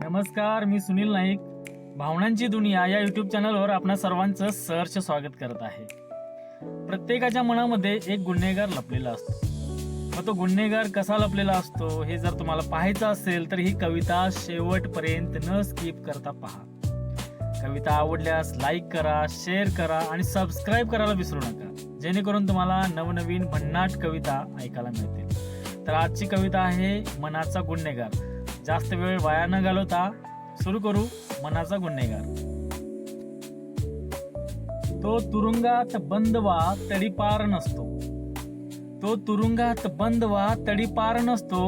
नमस्कार, मी सुनील नाईक. भावनांची दुनिया या यूट्यूब चॅनलवर आपणा सर्वांचं सहर्ष स्वागत करत आहे. प्रत्येकाच्या मनामध्ये एक गुन्हेगार लपलेला असतो. मग तो गुन्हेगार कसा लपलेला असतो हे जर तुम्हाला पाहायचं असेल तर ही कविता शेवटपर्यंत न स्किप करता पहा. कविता आवडल्यास लाईक करा, शेअर करा आणि सबस्क्राईब करायला विसरू नका, जेणेकरून तुम्हाला नवनवीन भन्नाट कविता ऐकायला मिळतील. तर आजची कविता आहे मनाचा गुन्हेगार. जास्त वेळ वाया न घालवता सुरू करू. मनाचा गुन्हेगार. तो तुरुंगात बंद वा तडीपार नसतो. तो तुरुंगात बंद वा तडीपार नसतो.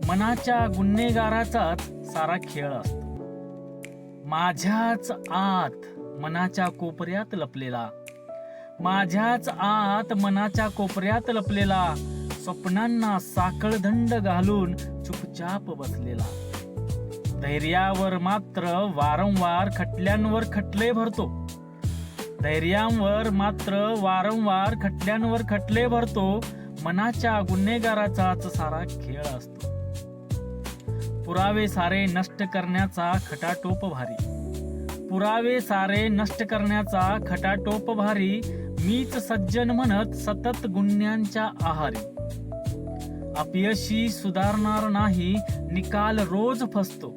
मनाच्या गुन्हेगाराचाच सारा खेळ असतो. माझ्याच आत मनाच्या कोपऱ्यात लपलेला, माझ्याच आत मनाच्या कोपऱ्यात लपलेला, स्वप्नांना साखळदंड घालून चुपचाप बसलेला. धैर्यावर मात्र वारंवार खटल्यांवर खटले भरतो. धैर्यावर मात्र वारंवार खटल्यांवर खटले भरतो. मनाच्या गुन्हेगाराचाच सारा खेळ असतो. पुरावे सारे नष्ट करण्याचा खटाटोप भारी, पुरावे सारे नष्ट करण्याचा खटाटोप भारी. मीच सज्जन म्हणत सतत गुन्ह्यांच्या आहारी. अपयशी सुधारणार नाही, निकाल रोज फसतो.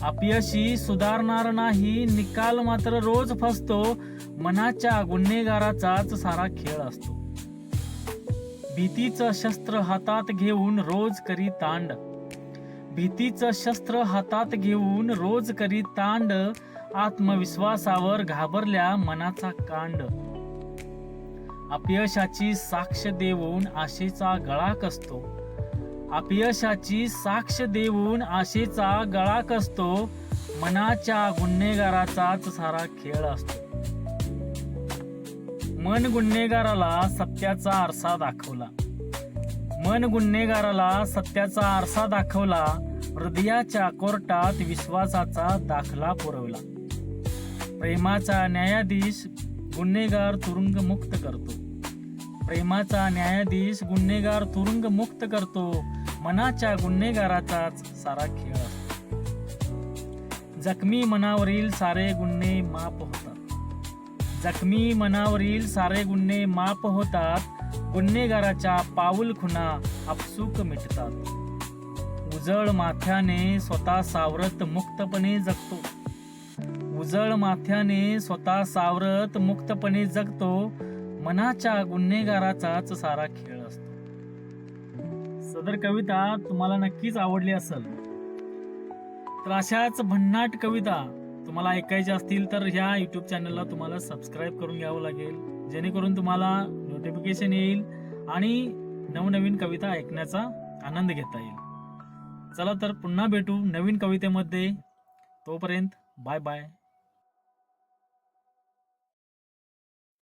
अपयशी सुधारणार नाही, निकाल मात्र रोज फसतो. मनाच्या गुन्हेगाराचाच सारा खेळ असतो. भीतीचं शस्त्र हातात घेऊन रोज करी तांड, भीतीचं शस्त्र हातात घेऊन रोज करी तांड. आत्मविश्वासावर घाबरल्या मनाचा कांड. अपयशाची साक्ष देऊन आशेचा गळा कसतो. अपयशाची साक्ष देऊन आशेचा गळा कसतो. मनाच्या गुन्हेगाराचाच सारा खेळ असतो. मन गुन्हेगाराला सत्याचा आरसा दाखवला, मन गुन्हेगाराला सत्याचा आरसा दाखवला. हृदयाच्या कोर्टात विश्वासाचा दाखला पुरवला. प्रेमाचा न्यायाधीश गुन्हेगार तुरुंग मुक्त करतो. प्रेमाचा न्यायाधीश गुन्हेगार तुरुंग मुक्त करतो. मनाच्या गुन्हेगाराचाच सारा खेळ असतो. जखमी मनावरील सारे गुन्हे माफ होतात. जखमी मनावरील सारे गुन्हे माफ होतात. गुन्हेगाराच्या पाऊल खुणा आपसूक मिटतात. उजळ माथ्याने स्वतः सावरत मुक्तपणे जगतो. उजळ माथ्याने स्वतः सावरत मुक्तपणे जगतो. मनाच्या गुन्हेगाराचाच सारा खेळ असतो. सदर कविता तुम्हाला नक्कीच आवडली असेल. तर अशाच भन्नाट कविता तुम्हाला ऐकायच्या असतील तर ह्या यूट्यूब चॅनलला तुम्हाला सबस्क्राईब करून घ्यावं लागेल, जेणेकरून तुम्हाला नोटिफिकेशन येईल आणि नवनवीन कविता ऐकण्याचा आनंद घेता येईल. चला तर पुन्हा भेटू नवीन कवितेमध्ये. तोपर्यंत बाय बाय.